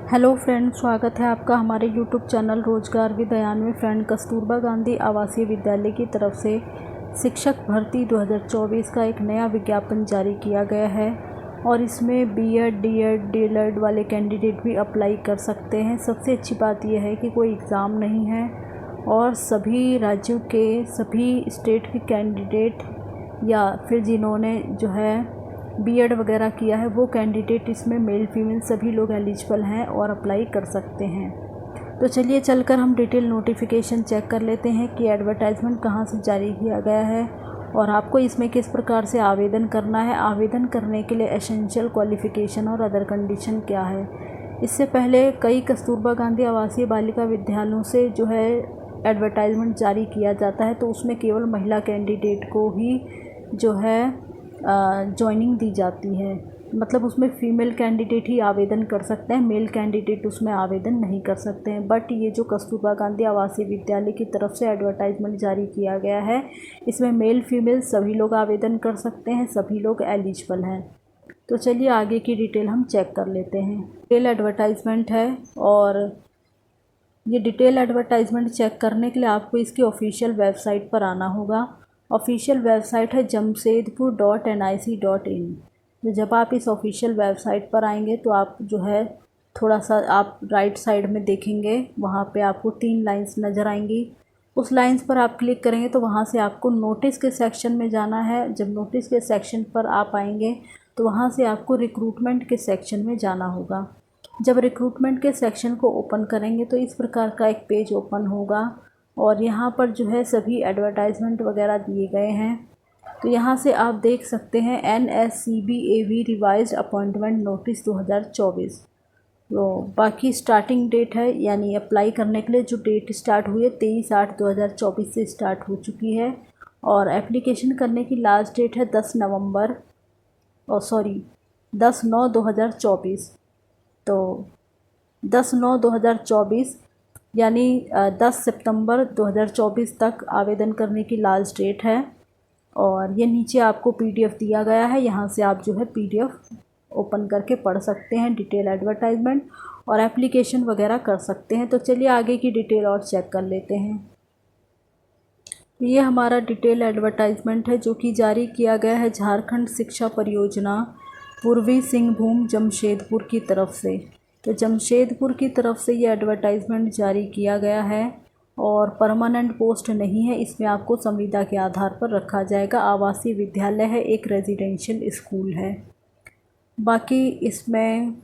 Hello friend, स्वागत है आपका हमारे यूट्यूब चैनल रोजगार विद दयान में। फ्रेंड, कस्तूरबा गांधी आवासीय विद्यालय की तरफ से शिक्षक भर्ती 2024 का एक नया विज्ञापन जारी किया गया है और इसमें बीएड, डीएड, डीएलएड वाले कैंडिडेट भी अप्लाई कर सकते हैं। सबसे अच्छी बात यह है कि कोई एग्ज़ाम नहीं है और सभी राज्यों के सभी स्टेट के कैंडिडेट या फिर जिन्होंने जो है बीएड वगैरह किया है वो कैंडिडेट इसमें मेल फीमेल सभी लोग एलिजिबल हैं और अप्लाई कर सकते हैं। तो चलिए चलकर हम डिटेल नोटिफिकेशन चेक कर लेते हैं कि एडवर्टाइजमेंट कहाँ से जारी किया गया है और आपको इसमें किस प्रकार से आवेदन करना है। आवेदन करने के लिए एसेंशियल क्वालिफ़िकेशन और अदर कंडीशन क्या है। इससे पहले कई कस्तूरबा गांधी आवासीय बालिका विद्यालयों से जो है एडवर्टाइजमेंट जारी किया जाता है, तो उसमें केवल महिला कैंडिडेट को ही जो है जॉइनिंग दी जाती है। मतलब उसमें फ़ीमेल कैंडिडेट ही आवेदन कर सकते हैं, मेल कैंडिडेट उसमें आवेदन नहीं कर सकते हैं। बट ये जो कस्तूरबा गांधी आवासीय विद्यालय की तरफ से एडवर्टाइजमेंट जारी किया गया है, इसमें मेल फीमेल सभी लोग आवेदन कर सकते हैं, सभी लोग एलिजिबल हैं। तो चलिए आगे की डिटेल हम चेक कर लेते हैं। डिटेल एडवर्टाइजमेंट है और ये डिटेल एडवर्टाइजमेंट चेक करने के लिए आपको इसकी ऑफिशियल वेबसाइट पर आना होगा। ऑफिशियल वेबसाइट है jamshedpur.nic.in। तो जब आप इस ऑफिशियल वेबसाइट पर आएंगे तो आप जो है थोड़ा सा आप राइट साइड में देखेंगे, वहाँ पे आपको 3 लाइंस नज़र आएंगी। उस लाइंस पर आप क्लिक करेंगे तो वहाँ से आपको नोटिस के सेक्शन में जाना है। जब नोटिस के सेक्शन पर आप आएंगे तो वहाँ से आपको रिक्रूटमेंट के सेक्शन में जाना होगा। जब रिक्रूटमेंट के सेक्शन को ओपन करेंगे तो इस प्रकार का एक पेज ओपन होगा और यहाँ पर जो है सभी एडवर्टाइजमेंट वगैरह दिए गए हैं। तो यहाँ से आप देख सकते हैं NSCBAV रिवाइज्ड अपॉइंटमेंट नोटिस 2024। तो बाकी स्टार्टिंग डेट है, यानी अप्लाई करने के लिए जो डेट स्टार्ट हुई है 23/8/2024 से स्टार्ट हो चुकी है और एप्लीकेशन करने की लास्ट डेट है 10/9/2024। तो 10/9/2024 यानी 10 सितंबर 2024 तक आवेदन करने की लास्ट डेट है। और ये नीचे आपको PDF दिया गया है, यहाँ से आप जो है PDF ओपन करके पढ़ सकते हैं, डिटेल एडवर्टाइजमेंट और एप्लीकेशन वगैरह कर सकते हैं। तो चलिए आगे की डिटेल और चेक कर लेते हैं। ये हमारा डिटेल एडवर्टाइजमेंट है जो कि जारी किया गया है झारखंड शिक्षा परियोजना पूर्वी सिंहभूम जमशेदपुर की तरफ से। तो जमशेदपुर की तरफ से ये एडवर्टाइजमेंट जारी किया गया है और परमानेंट पोस्ट नहीं है, इसमें आपको संविदा के आधार पर रखा जाएगा। आवासीय विद्यालय है, एक रेजिडेंशियल स्कूल है। बाकी इसमें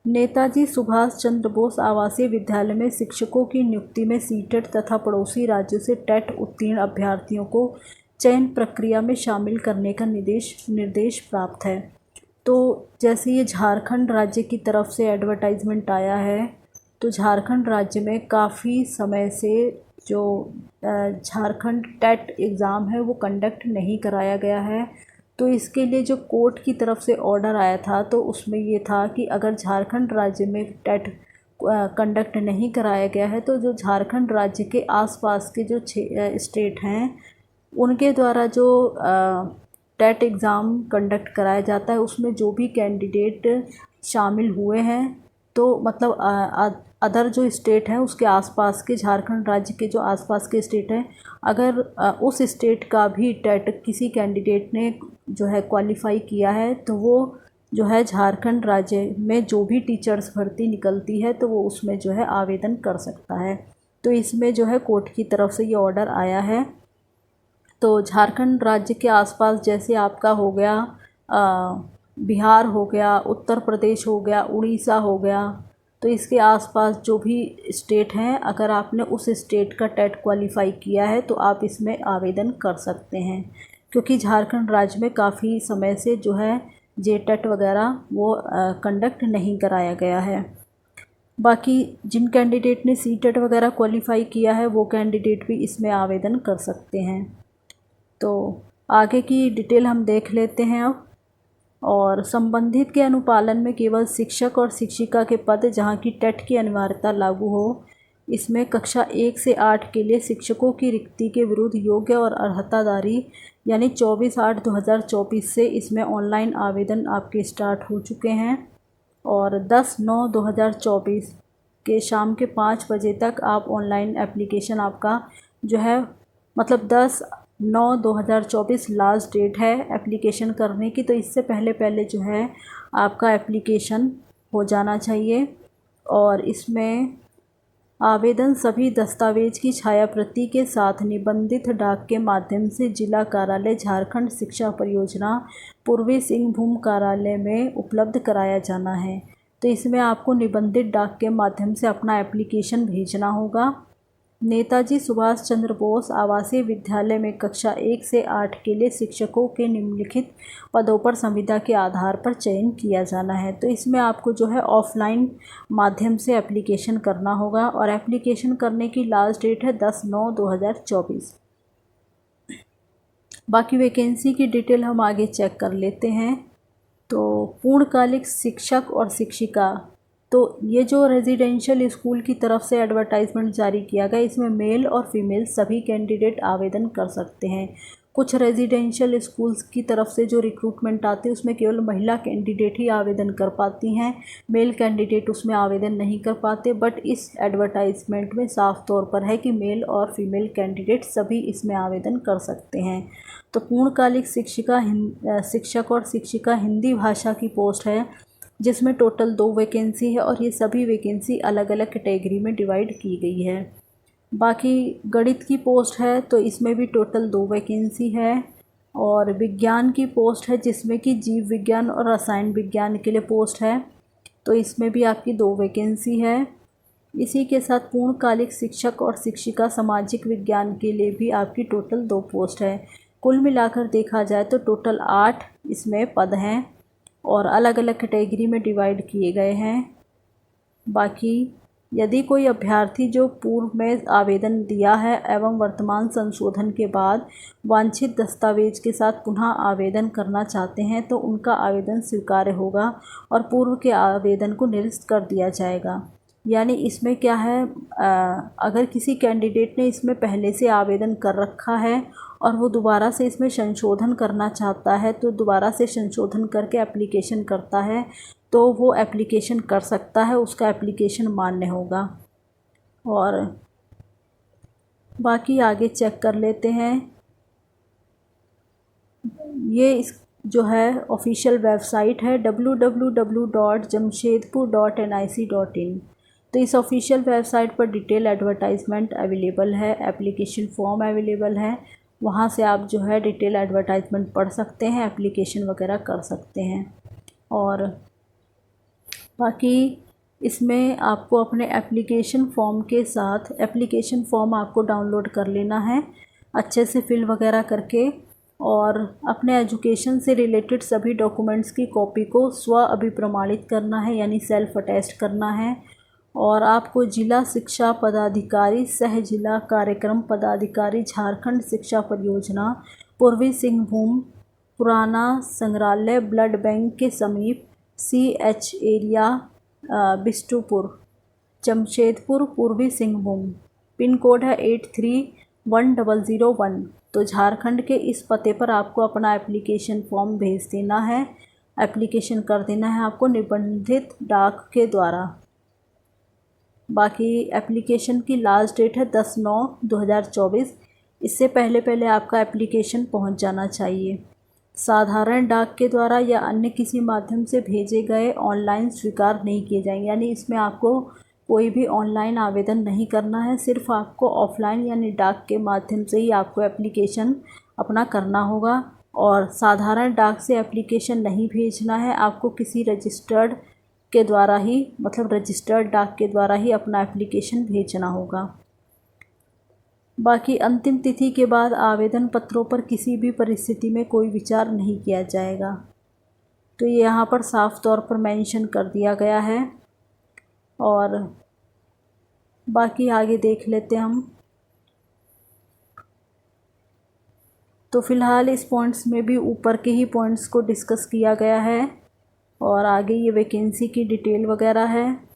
नेताजी सुभाष चंद्र बोस आवासीय विद्यालय में शिक्षकों की नियुक्ति में सीटेट तथा पड़ोसी राज्यों से टेट उत्तीर्ण अभ्यर्थियों को चयन प्रक्रिया में शामिल करने का निर्देश प्राप्त है। तो जैसे ये झारखंड राज्य की तरफ से एडवर्टाइजमेंट आया है, तो झारखंड राज्य में काफ़ी समय से जो झारखंड टेट एग्ज़ाम है वो कंडक्ट नहीं कराया गया है। तो इसके लिए जो कोर्ट की तरफ से ऑर्डर आया था, तो उसमें ये था कि अगर झारखंड राज्य में टेट कंडक्ट नहीं कराया गया है तो जो झारखंड राज्य के आसपास के जो स्टेट हैं उनके द्वारा जो टेट एग्ज़ाम कंडक्ट कराया जाता है उसमें जो भी कैंडिडेट शामिल हुए हैं, तो मतलब अदर जो स्टेट हैं उसके आसपास के, झारखंड राज्य के जो आसपास के स्टेट हैं, अगर उस स्टेट का भी टेट किसी कैंडिडेट ने जो है क्वालिफ़ाई किया है तो वो जो है झारखंड राज्य में जो भी टीचर्स भर्ती निकलती है तो वो उसमें जो है आवेदन कर सकता है। तो इसमें जो है कोर्ट की तरफ से ये ऑर्डर आया है। तो झारखंड राज्य के आसपास जैसे आपका हो गया बिहार हो गया, उत्तर प्रदेश हो गया, उड़ीसा हो गया, तो इसके आसपास जो भी स्टेट हैं, अगर आपने उस स्टेट का टेट क्वालिफ़ाई किया है तो आप इसमें आवेदन कर सकते हैं, क्योंकि झारखंड राज्य में काफ़ी समय से जो है JTET वगैरह वो कंडक्ट नहीं कराया गया है। बाकी जिन कैंडिडेट ने CTET वगैरह क्वालिफ़ाई किया है वो कैंडिडेट भी इसमें आवेदन कर सकते हैं। तो आगे की डिटेल हम देख लेते हैं अब। और संबंधित के अनुपालन में केवल शिक्षक और शिक्षिका के पद जहां की टेट की अनिवार्यता लागू हो, इसमें कक्षा 1 से 8 के लिए शिक्षकों की रिक्ति के विरुद्ध योग्य और अर्हताधारी यानी 24/8/2024 से इसमें ऑनलाइन आवेदन आपके स्टार्ट हो चुके हैं और 10/9/2024 के शाम के 5 बजे तक आप ऑनलाइन एप्लीकेशन आपका जो है, मतलब 10/9/2024 लास्ट डेट है एप्लीकेशन करने की। तो इससे पहले पहले जो है आपका एप्लीकेशन हो जाना चाहिए। और इसमें आवेदन सभी दस्तावेज की छायाप्रति के साथ निबंधित डाक के माध्यम से जिला कार्यालय झारखंड शिक्षा परियोजना पूर्वी सिंहभूम कार्यालय में उपलब्ध कराया जाना है। तो इसमें आपको निबंधित डाक के माध्यम से अपना एप्लीकेशन भेजना होगा। नेताजी सुभाष चंद्र बोस आवासीय विद्यालय में कक्षा 1 से 8 के लिए शिक्षकों के निम्नलिखित पदों पर संविदा के आधार पर चयन किया जाना है। तो इसमें आपको जो है ऑफलाइन माध्यम से एप्लीकेशन करना होगा और एप्लीकेशन करने की लास्ट डेट है 10/9/2024। बाकी वैकेंसी की डिटेल हम आगे चेक कर लेते हैं। तो पूर्णकालिक शिक्षक और शिक्षिका, तो ये जो रेजिडेंशियल स्कूल की तरफ से एडवर्टाइजमेंट जारी किया गया, इसमें मेल और फीमेल सभी कैंडिडेट आवेदन कर सकते हैं। कुछ रेजिडेंशियल स्कूल्स की तरफ से जो रिक्रूटमेंट आती है उसमें केवल महिला कैंडिडेट ही आवेदन कर पाती हैं, मेल कैंडिडेट उसमें आवेदन नहीं कर पाते। बट इस एडवर्टाइजमेंट में साफ तौर पर है कि मेल और फीमेल कैंडिडेट सभी इसमें आवेदन कर सकते हैं। तो पूर्णकालिक शिक्षक और शिक्षिका हिंदी भाषा की पोस्ट है, जिसमें टोटल 2 वैकेंसी है और ये सभी वैकेंसी अलग अलग कैटेगरी में डिवाइड की गई है। बाकी गणित की पोस्ट है तो इसमें भी टोटल 2 वैकेंसी है। और विज्ञान की पोस्ट है जिसमें कि जीव विज्ञान और रसायन विज्ञान के लिए पोस्ट है, तो इसमें भी आपकी 2 वैकेंसी है। इसी के साथ पूर्णकालिक शिक्षक और शिक्षिका सामाजिक विज्ञान के लिए भी आपकी टोटल 2 पोस्ट है। कुल मिलाकर देखा जाए तो टोटल 8 इसमें पद हैं और अलग अलग कैटेगरी में डिवाइड किए गए हैं। बाकी यदि कोई अभ्यर्थी जो पूर्व में आवेदन दिया है एवं वर्तमान संशोधन के बाद वांछित दस्तावेज के साथ पुनः आवेदन करना चाहते हैं तो उनका आवेदन स्वीकार्य होगा और पूर्व के आवेदन को निरस्त कर दिया जाएगा। यानी इसमें क्या है, अगर किसी कैंडिडेट ने इसमें पहले से आवेदन कर रखा है और वो दोबारा से इसमें संशोधन करना चाहता है तो दोबारा से संशोधन करके एप्लीकेशन करता है तो वो एप्लीकेशन कर सकता है, उसका एप्लीकेशन मान्य होगा। और बाकी आगे चेक कर लेते हैं। ये इस जो है ऑफिशियल वेबसाइट है www.jamshedpur.nic.in। तो इस ऑफिशियल वेबसाइट पर डिटेल एडवर्टाइजमेंट अवेलेबल है, एप्लीकेशन फॉर्म अवेलेबल है, वहाँ से आप जो है डिटेल एडवर्टाइजमेंट पढ़ सकते हैं, एप्लीकेशन वगैरह कर सकते हैं। और बाकी इसमें आपको अपने एप्लीकेशन फॉर्म के साथ एप्लीकेशन फॉर्म आपको डाउनलोड कर लेना है अच्छे से फिल वगैरह करके, और अपने एजुकेशन से रिलेटेड सभी डॉक्यूमेंट्स की कॉपी को स्व अभिप्रमाणित करना है, यानी सेल्फ अटेस्ट करना है। और आपको जिला शिक्षा पदाधिकारी सह जिला कार्यक्रम पदाधिकारी झारखंड शिक्षा परियोजना पूर्वी सिंहभूम पुराना संग्रहालय ब्लड बैंक के समीप CH एरिया बिष्टुपुर जमशेदपुर पूर्वी सिंहभूम, पिन कोड है 831001। तो झारखंड के इस पते पर आपको अपना एप्लीकेशन फॉर्म भेज देना है, एप्लीकेशन कर देना है आपको निबंधित डाक के द्वारा। बाकी एप्लीकेशन की लास्ट डेट है 10/9/2024। इससे पहले पहले आपका एप्लीकेशन पहुंच जाना चाहिए। साधारण डाक के द्वारा या अन्य किसी माध्यम से भेजे गए ऑनलाइन स्वीकार नहीं किए जाएंगे, यानी इसमें आपको कोई भी ऑनलाइन आवेदन नहीं करना है, सिर्फ आपको ऑफलाइन यानी डाक के माध्यम से ही आपको एप्लीकेशन अपना करना होगा। और साधारण डाक से एप्लीकेशन नहीं भेजना है, आपको किसी रजिस्टर्ड के द्वारा ही, मतलब रजिस्टर्ड डाक के द्वारा ही अपना एप्लीकेशन भेजना होगा। बाकी अंतिम तिथि के बाद आवेदन पत्रों पर किसी भी परिस्थिति में कोई विचार नहीं किया जाएगा, तो ये यहाँ पर साफ तौर पर मेंशन कर दिया गया है। और बाकी आगे देख लेते हैं हम। तो फ़िलहाल इस पॉइंट्स में भी ऊपर के ही पॉइंट्स को डिस्कस किया गया है और आगे ये वैकेंसी की डिटेल वगैरह है।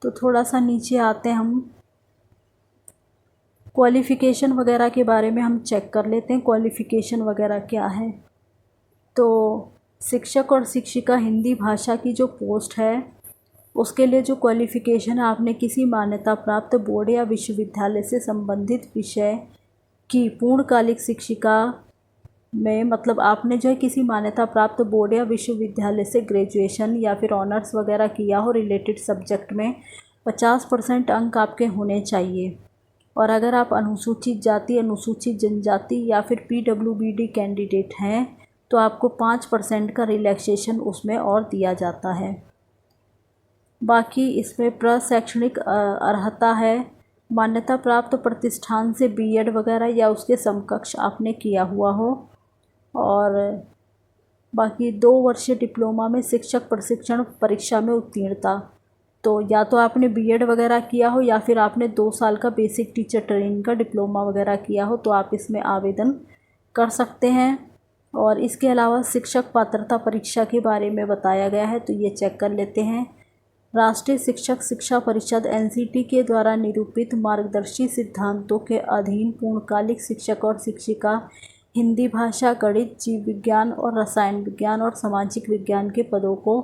तो थोड़ा सा नीचे आते हैं हम, क्वालिफ़िकेशन वगैरह के बारे में हम चेक कर लेते हैं, क्वालिफ़िकेशन वगैरह क्या है। तो शिक्षक और शिक्षिका हिंदी भाषा की जो पोस्ट है उसके लिए जो क्वालिफ़िकेशन है, आपने किसी मान्यता प्राप्त बोर्ड या विश्वविद्यालय से संबंधित विषय की पूर्णकालिक शिक्षिका में, मतलब आपने जो है किसी मान्यता प्राप्त बोर्ड या विश्वविद्यालय से ग्रेजुएशन या फिर ऑनर्स वगैरह किया हो रिलेटेड सब्जेक्ट में, 50% अंक आपके होने चाहिए। और अगर आप अनुसूचित जाति, अनुसूचित जनजाति या फिर PWBD कैंडिडेट हैं तो आपको 5% का रिलैक्सेशन उसमें और दिया जाता है। बाकी इसमें प्रशैक्षणिक अर्हता है, मान्यता प्राप्त प्रतिष्ठान से B.Ed वगैरह या उसके समकक्ष आपने किया हुआ हो, और बाकी 2 वर्षीय डिप्लोमा में शिक्षक प्रशिक्षण परीक्षा में उत्तीर्णता, तो या तो आपने B.Ed वगैरह किया हो या फिर आपने 2 साल का बेसिक टीचर ट्रेनिंग का डिप्लोमा वगैरह किया हो तो आप इसमें आवेदन कर सकते हैं। और इसके अलावा शिक्षक पात्रता परीक्षा के बारे में बताया गया है, तो ये चेक कर लेते हैं। राष्ट्रीय शिक्षक शिक्षा परिषद NCT के द्वारा निरूपित मार्गदर्शी सिद्धांतों के अधीन पूर्णकालिक शिक्षक और शिक्षिका हिंदी भाषा, गणित, जीव विज्ञान और रसायन विज्ञान और सामाजिक विज्ञान के पदों को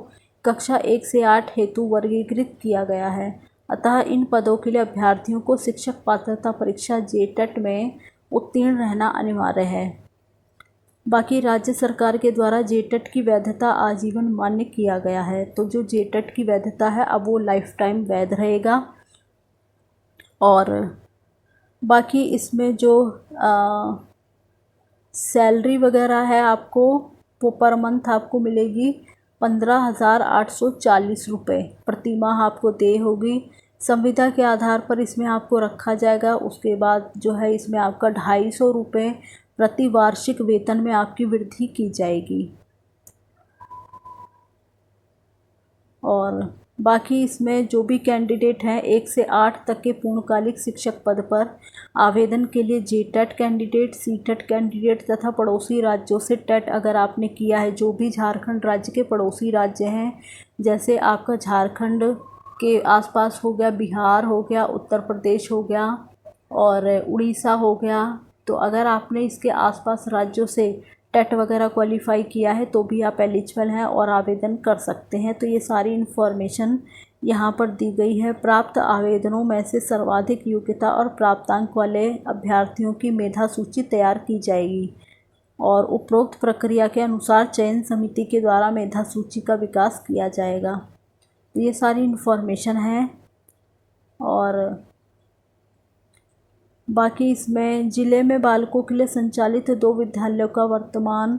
कक्षा 1 से 8 हेतु वर्गीकृत किया गया है। अतः इन पदों के लिए अभ्यर्थियों को शिक्षक पात्रता परीक्षा JTET में उत्तीर्ण रहना अनिवार्य है। बाकी राज्य सरकार के द्वारा JTET की वैधता आजीवन मान्य किया गया है, तो जो JTET की वैधता है अब वो लाइफ टाइम वैध रहेगा। और बाकी इसमें जो सैलरी वगैरह है आपको वो पर मंथ आपको मिलेगी 15,840 रुपये प्रति माह आपको देय होगी। संविदा के आधार पर इसमें आपको रखा जाएगा। उसके बाद जो है इसमें आपका 250 रुपये प्रति वार्षिक वेतन में आपकी वृद्धि की जाएगी। और बाकी इसमें जो भी कैंडिडेट हैं 1 से 8 तक के पूर्णकालिक शिक्षक पद पर आवेदन के लिए JTET कैंडिडेट, CTET कैंडिडेट तथा पड़ोसी राज्यों से TET अगर आपने किया है, जो भी झारखंड राज्य के पड़ोसी राज्य हैं, जैसे आपका झारखंड के आसपास हो गया, बिहार हो गया, उत्तर प्रदेश हो गया और उड़ीसा हो गया, तो अगर आपने इसके आसपास राज्यों से टेट वगैरह क्वालिफाई किया है तो भी आप एलिजिबल हैं और आवेदन कर सकते हैं। तो ये सारी इन्फॉर्मेशन यहाँ पर दी गई है। प्राप्त आवेदनों में से सर्वाधिक योग्यता और प्राप्तांक वाले अभ्यर्थियों की मेधा सूची तैयार की जाएगी और उपरोक्त प्रक्रिया के अनुसार चयन समिति के द्वारा मेधा सूची का विकास किया जाएगा। तो ये सारी इन्फॉर्मेशन है। और बाकी इसमें ज़िले में बालकों के लिए संचालित 2 विद्यालयों का वर्तमान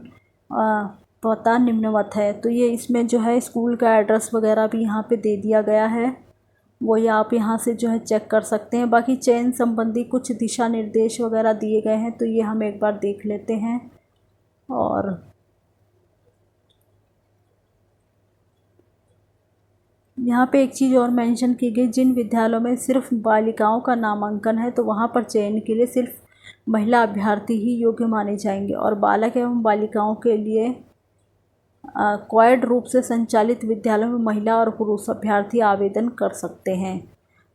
पता निम्नवत है। तो ये इसमें जो है स्कूल का एड्रेस वगैरह भी यहाँ पे दे दिया गया है, वो ये आप यहाँ से जो है चेक कर सकते हैं। बाकी चयन संबंधी कुछ दिशा निर्देश वगैरह दिए गए हैं, तो ये हम एक बार देख लेते हैं। और यहाँ पे एक चीज़ और मेंशन की गई, जिन विद्यालयों में सिर्फ बालिकाओं का नामांकन है तो वहाँ पर चयन के लिए सिर्फ महिला अभ्यर्थी ही योग्य माने जाएंगे और बालक एवं बालिकाओं के लिए क्वायड रूप से संचालित विद्यालयों में महिला और पुरुष अभ्यर्थी आवेदन कर सकते हैं।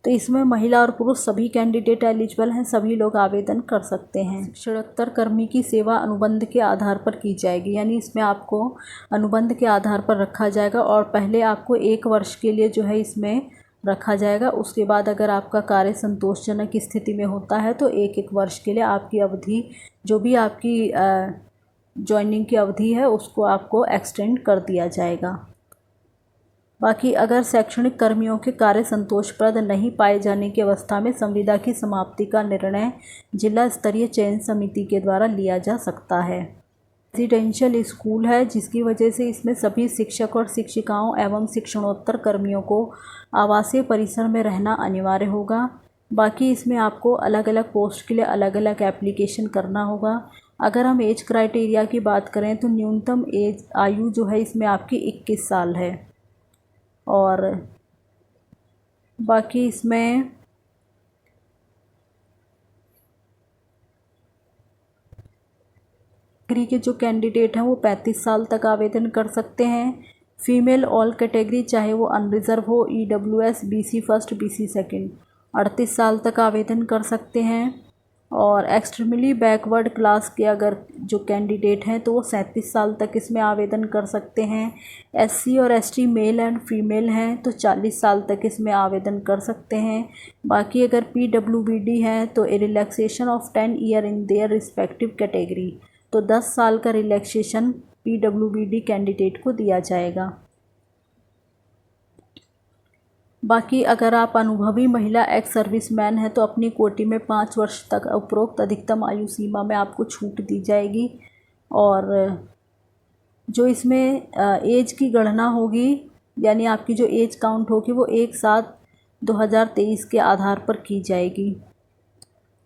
तो इसमें महिला और पुरुष सभी कैंडिडेट एलिजिबल हैं, सभी लोग आवेदन कर सकते हैं। शिक्षणोत्तर कर्मी की सेवा अनुबंध के आधार पर की जाएगी, यानी इसमें आपको अनुबंध के आधार पर रखा जाएगा और पहले आपको 1 वर्ष के लिए जो है इसमें रखा जाएगा। उसके बाद अगर आपका कार्य संतोषजनक स्थिति में होता है तो 1-1 वर्ष के लिए आपकी अवधि, जो भी आपकी ज्वाइनिंग की अवधि है, उसको आपको एक्सटेंड कर दिया जाएगा। बाकी अगर शैक्षणिक कर्मियों के कार्य संतोषप्रद नहीं पाए जाने की अवस्था में संविदा की समाप्ति का निर्णय जिला स्तरीय चयन समिति के द्वारा लिया जा सकता है। रेजिडेंशियल स्कूल है, जिसकी वजह से इसमें सभी शिक्षक और शिक्षिकाओं एवं शिक्षणोत्तर कर्मियों को आवासीय परिसर में रहना अनिवार्य होगा। बाकी इसमें आपको अलग अलग पोस्ट के लिए अलग अलग एप्लीकेशन करना होगा। अगर हम एज क्राइटेरिया की बात करें तो न्यूनतम एज आयु जो है इसमें आपकी 21 साल है। और बाकी इसमें कैटेगरी के जो कैंडिडेट हैं वो 35 साल तक आवेदन कर सकते हैं। फीमेल ऑल कैटेगरी, चाहे वो अनरिजर्व हो, EWS, BC first, BC second, 38 साल तक आवेदन कर सकते हैं। और एक्सट्रीमली बैकवर्ड क्लास के अगर जो कैंडिडेट हैं तो वो 37 साल तक इसमें आवेदन कर सकते हैं। एससी और एसटी मेल एंड फीमेल हैं तो 40 साल तक इसमें आवेदन कर सकते हैं। बाकी अगर पीडब्ल्यूबीडी हैं तो a relaxation of 10 year in their respective category, तो 10 साल का रिलैक्सेशन पीडब्ल्यूबीडी कैंडिडेट को दिया जाएगा। बाकी अगर आप अनुभवी महिला एक्स सर्विसमैन हैं तो अपनी कोटि में 5 वर्ष तक उपरोक्त अधिकतम आयु सीमा में आपको छूट दी जाएगी। और जो इसमें एज की गणना होगी, यानी आपकी जो एज काउंट होगी वो 1/7/2023 के आधार पर की जाएगी।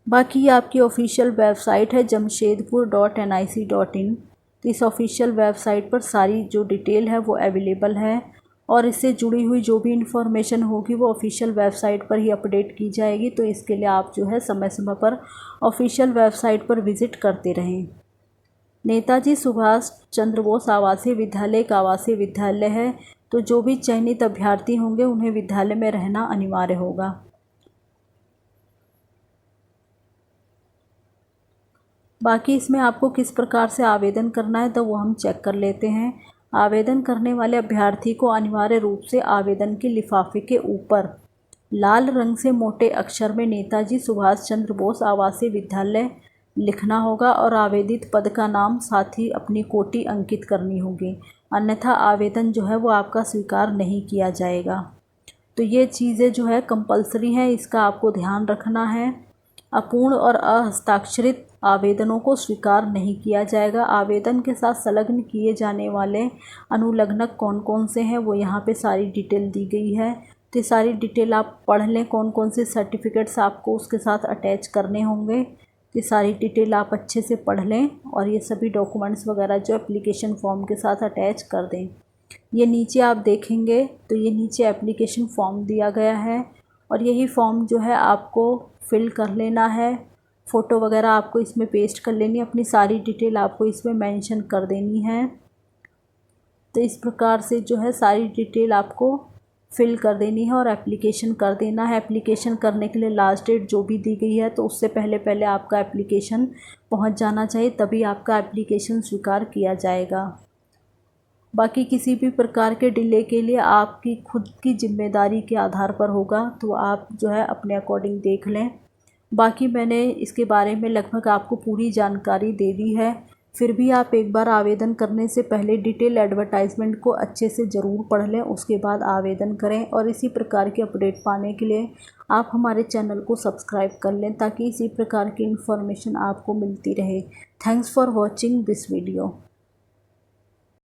बाकी आपकी ऑफिशियल वेबसाइट है jamshedpur.nic.in, तो इस ऑफिशियल वेबसाइट पर सारी जो डिटेल है वो अवेलेबल है और इससे जुड़ी हुई जो भी इंफॉर्मेशन होगी वो ऑफिशियल वेबसाइट पर ही अपडेट की जाएगी। तो इसके लिए आप जो है समय समय पर ऑफिशियल वेबसाइट पर विज़िट करते रहें। नेताजी सुभाष चंद्र बोस आवासीय विद्यालय एक आवासीय विद्यालय है, तो जो भी चयनित अभ्यर्थी होंगे उन्हें विद्यालय में रहना अनिवार्य होगा। बाकी इसमें आपको किस प्रकार से आवेदन करना है तो वो हम चेक कर लेते हैं। आवेदन करने वाले अभ्यर्थी को अनिवार्य रूप से आवेदन के लिफाफे के ऊपर लाल रंग से मोटे अक्षर में नेताजी सुभाष चंद्र बोस आवासीय विद्यालय लिखना होगा और आवेदित पद का नाम साथ ही अपनी कोटि अंकित करनी होगी, अन्यथा आवेदन जो है वो आपका स्वीकार नहीं किया जाएगा। तो ये चीज़ें जो है कंपलसरी हैं, इसका आपको ध्यान रखना है। अपूर्ण और अहस्ताक्षरित आवेदनों को स्वीकार नहीं किया जाएगा। आवेदन के साथ संलग्न किए जाने वाले अनुलग्नक कौन कौन से हैं वो यहाँ पे सारी डिटेल दी गई है, तो सारी डिटेल आप पढ़ लें। कौन कौन से सर्टिफिकेट्स आपको उसके साथ अटैच करने होंगे, ये सारी डिटेल आप अच्छे से पढ़ लें और ये सभी डॉक्यूमेंट्स वगैरह जो एप्लीकेशन फॉर्म के साथ अटैच कर दें। ये नीचे आप देखेंगे तो ये नीचे एप्लीकेशन फॉर्म दिया गया है और यही फॉर्म जो है आपको फिल कर लेना है। फ़ोटो वगैरह आपको इसमें पेस्ट कर लेनी है, अपनी सारी डिटेल आपको इसमें मेंशन कर देनी है। तो इस प्रकार से जो है सारी डिटेल आपको फिल कर देनी है और एप्लीकेशन कर देना है। एप्लीकेशन करने के लिए लास्ट डेट जो भी दी गई है तो उससे पहले पहले आपका एप्लीकेशन पहुंच जाना चाहिए, तभी आपका एप्लीकेशन स्वीकार किया जाएगा। बाकी किसी भी प्रकार के डिले के लिए आपकी खुद की जिम्मेदारी के आधार पर होगा, तो आप जो है अपने अकॉर्डिंग देख लें। बाकी मैंने इसके बारे में लगभग आपको पूरी जानकारी दे दी है, फिर भी आप एक बार आवेदन करने से पहले डिटेल एडवर्टाइजमेंट को अच्छे से ज़रूर पढ़ लें, उसके बाद आवेदन करें। और इसी प्रकार के अपडेट पाने के लिए आप हमारे चैनल को सब्सक्राइब कर लें ताकि इसी प्रकार की इन्फॉर्मेशन आपको मिलती रहे। Thanks for watching this video.